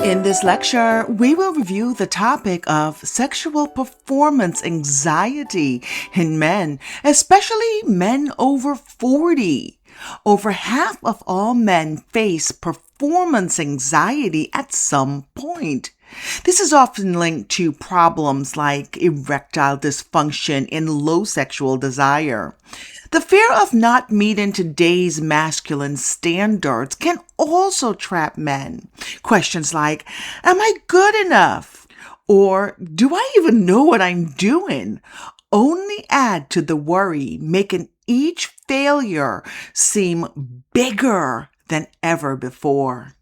In this lecture, we will review the topic of sexual performance anxiety in men, especially men over 40. Over half of all men face performance anxiety at some point. This is often linked to problems like erectile dysfunction and low sexual desire. The fear of not meeting today's masculine standards can also trap men. Questions like, am I good enough? Or do I even know what I'm doing? Only add to the worry, making each failure seem bigger than ever before.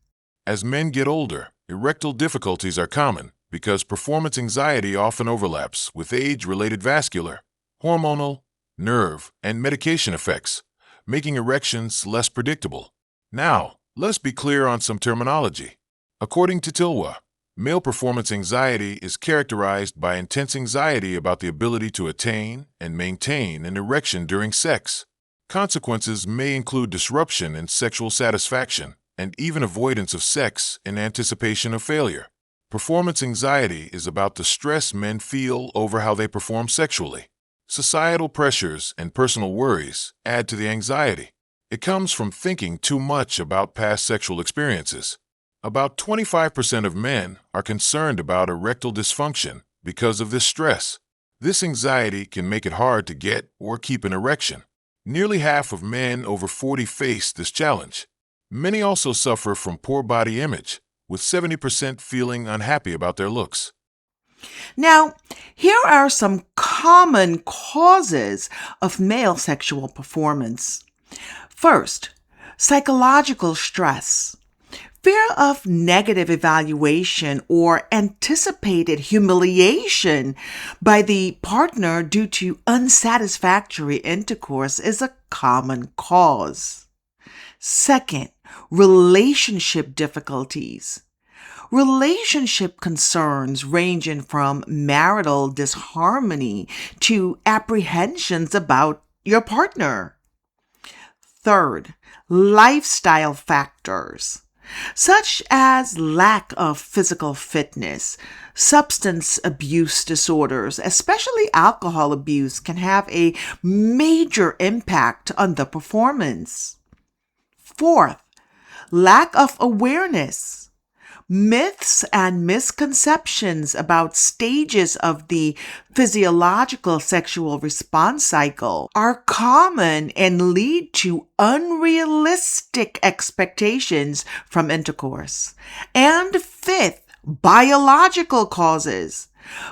As men get older, erectile difficulties are common because performance anxiety often overlaps with age-related vascular, hormonal, nerve, and medication effects, making erections less predictable. Now, let's be clear on some terminology. According to Tilwe, male performance anxiety is characterized by intense anxiety about the ability to attain and maintain an erection during sex. Consequences may include disruption in sexual satisfaction and even avoidance of sex in anticipation of failure. Performance anxiety is about the stress men feel over how they perform sexually. Societal pressures and personal worries add to the anxiety. It comes from thinking too much about past sexual experiences. About 25% of men are concerned about erectile dysfunction because of this stress. This anxiety can make it hard to get or keep an erection. Nearly half of men over 40 face this challenge. Many also suffer from poor body image, with 70% feeling unhappy about their looks. Now, here are some common causes of male sexual performance. First, psychological stress. Fear of negative evaluation or anticipated humiliation by the partner due to unsatisfactory intercourse is a common cause. Second, relationship difficulties. Relationship concerns ranging from marital disharmony to apprehensions about your partner. Third, lifestyle factors, such as lack of physical fitness. Substance abuse disorders, especially alcohol abuse, can have a major impact on the performance. Fourth, lack of awareness. Myths and misconceptions about stages of the physiological sexual response cycle are common and lead to unrealistic expectations from intercourse. And fifth, biological causes.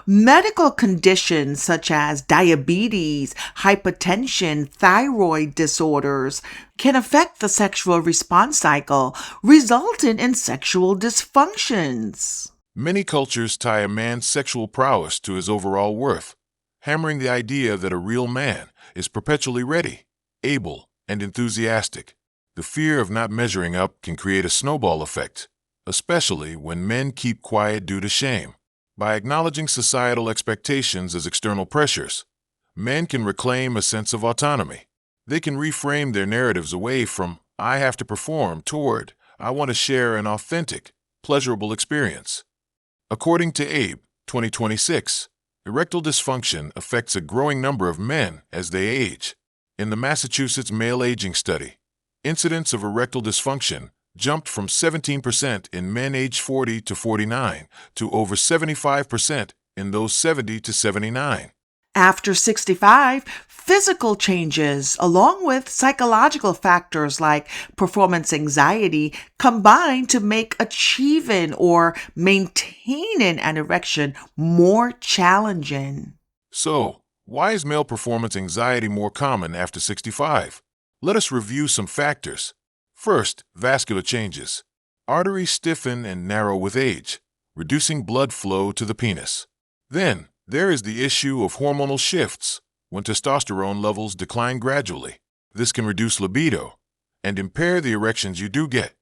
Medical conditions such as diabetes, hypertension, thyroid disorders can affect the sexual response cycle, resulting in sexual dysfunctions. Many cultures tie a man's sexual prowess to his overall worth, hammering the idea that a real man is perpetually ready, able, and enthusiastic. The fear of not measuring up can create a snowball effect, especially when men keep quiet due to shame. By acknowledging societal expectations as external pressures, men can reclaim a sense of autonomy. They can reframe their narratives away from, I have to perform, toward, I want to share an authentic, pleasurable experience. According to Abe, 2026, erectile dysfunction affects a growing number of men as they age. In the Massachusetts Male Aging Study, incidence of erectile dysfunction jumped from 17% in men aged 40 to 49 to over 75% in those 70 to 79. After 65, physical changes, along with psychological factors like performance anxiety, combine to make achieving or maintaining an erection more challenging. So, why is male performance anxiety more common after 65? Let us review some factors. First, vascular changes. Arteries stiffen and narrow with age, reducing blood flow to the penis. Then, there is the issue of hormonal shifts, when testosterone levels decline gradually. This can reduce libido and impair the erections you do get.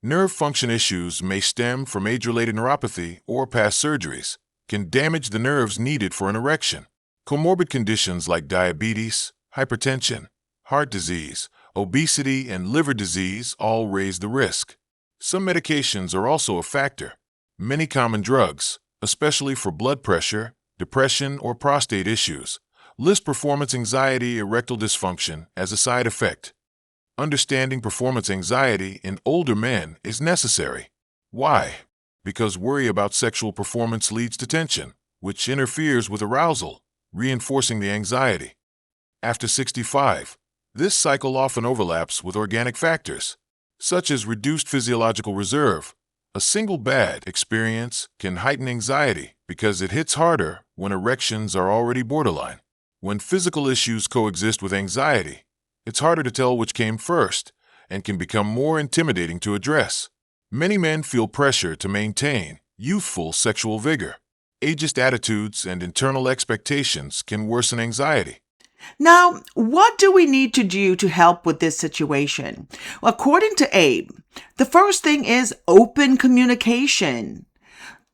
Nerve function issues may stem from age-related neuropathy or past surgeries, can damage the nerves needed for an erection. Comorbid conditions like diabetes, hypertension, heart disease, obesity, and liver disease all raise the risk. Some medications are also a factor. Many common drugs, especially for blood pressure, depression, or prostate issues, list performance anxiety erectile dysfunction as a side effect. Understanding performance anxiety in older men is necessary. Why? Because worry about sexual performance leads to tension, which interferes with arousal, reinforcing the anxiety. After 65, this cycle often overlaps with organic factors, such as reduced physiological reserve. A single bad experience can heighten anxiety because it hits harder when erections are already borderline. When physical issues coexist with anxiety, it's harder to tell which came first and can become more intimidating to address. Many men feel pressure to maintain youthful sexual vigor. Ageist attitudes and internal expectations can worsen anxiety. Now, what do we need to do to help with this situation? According to Abe, the first thing is open communication.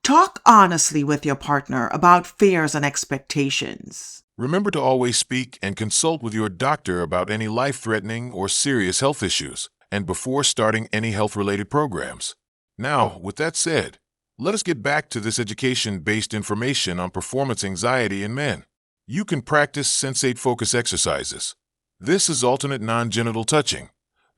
Talk honestly with your partner about fears and expectations. Remember to always speak and consult with your doctor about any life-threatening or serious health issues, and before starting any health-related programs. Now, with that said, let us get back to this education-based information on performance anxiety in men. You can practice sensate focus exercises. This is alternate non-genital touching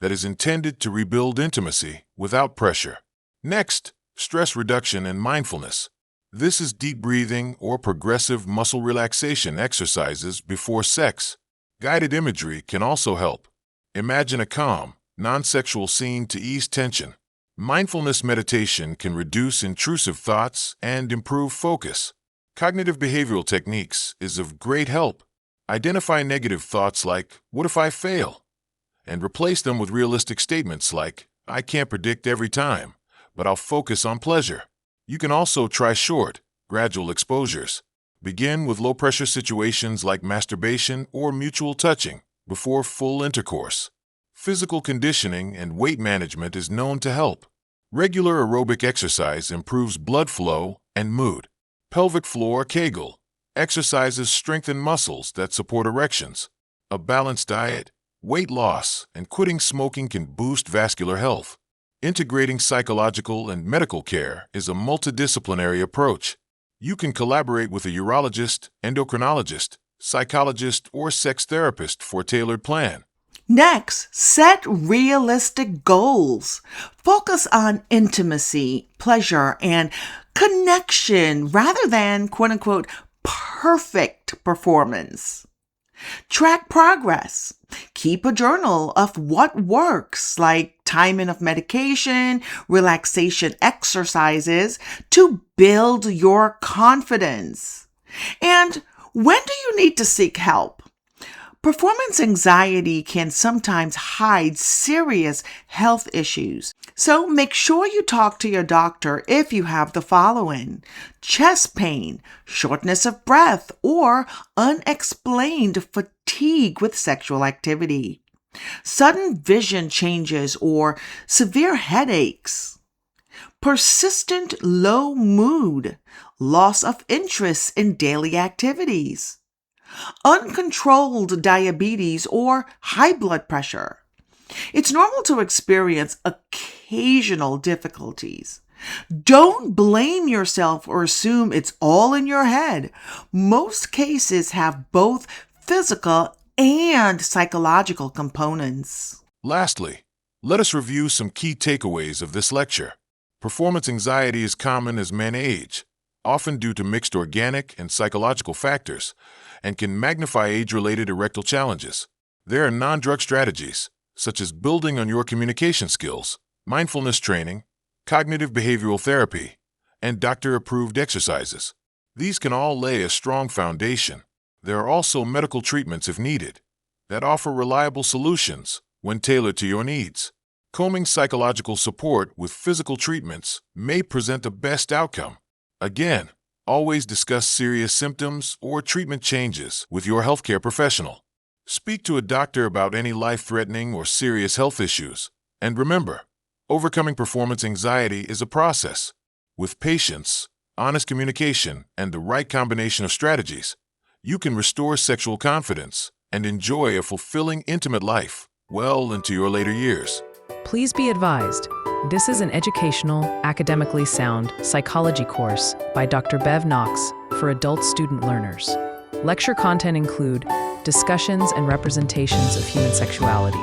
that is intended to rebuild intimacy without pressure. Next, stress reduction and mindfulness. This is deep breathing or progressive muscle relaxation exercises before sex. Guided imagery can also help. Imagine a calm, non-sexual scene to ease tension. Mindfulness meditation can reduce intrusive thoughts and improve focus. Cognitive behavioral techniques is of great help. Identify negative thoughts like, "What if I fail?" and replace them with realistic statements like, "I can't predict every time, but I'll focus on pleasure." You can also try short, gradual exposures. Begin with low-pressure situations like masturbation or mutual touching before full intercourse. Physical conditioning and weight management is known to help. Regular aerobic exercise improves blood flow and mood. Pelvic floor Kegel exercises strengthen muscles that support erections. A balanced diet, weight loss, and quitting smoking can boost vascular health. Integrating psychological and medical care is a multidisciplinary approach. You can collaborate with a urologist, endocrinologist, psychologist, or sex therapist for a tailored plan. Next, set realistic goals. Focus on intimacy, pleasure, and connection rather than quote-unquote perfect performance. Track progress. Keep a journal of what works, like timing of medication, relaxation exercises, to build your confidence. And when do you need to seek help? Performance anxiety can sometimes hide serious health issues, so make sure you talk to your doctor if you have the following: chest pain, shortness of breath, or unexplained fatigue with sexual activity, sudden vision changes or severe headaches, persistent low mood, loss of interest in daily activities, uncontrolled diabetes or high blood pressure. It's normal to experience occasional difficulties. Don't blame yourself or assume it's all in your head. Most cases have both physical and psychological components. Lastly, let us review some key takeaways of this lecture. Performance anxiety is common as men age, often due to mixed organic and psychological factors, and can magnify age-related erectile challenges. There are non-drug strategies, such as building on your communication skills, mindfulness training, cognitive behavioral therapy, and doctor-approved exercises. These can all lay a strong foundation. There are also medical treatments if needed, that offer reliable solutions when tailored to your needs. Combing psychological support with physical treatments may present the best outcome. Again, always discuss serious symptoms or treatment changes with your healthcare professional. Speak to a doctor about any life-threatening or serious health issues. And remember, overcoming performance anxiety is a process. With patience, honest communication, and the right combination of strategies, you can restore sexual confidence and enjoy a fulfilling intimate life well into your later years. Please be advised, this is an educational, academically sound psychology course by Dr. Bev Knox for adult student learners. Lecture content include discussions and representations of human sexuality,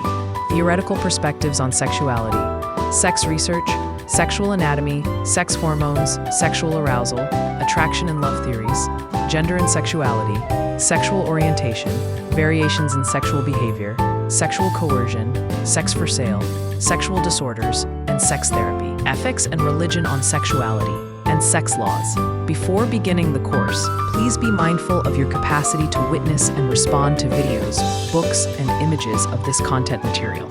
theoretical perspectives on sexuality, sex research, sexual anatomy, sex hormones, sexual arousal, attraction and love theories, gender and sexuality, sexual orientation, variations in sexual behavior, sexual coercion, sex for sale, sexual disorders, and sex therapy, ethics and religion on sexuality, and sex laws. Before beginning the course, please be mindful of your capacity to witness and respond to videos, books, and images of this content material.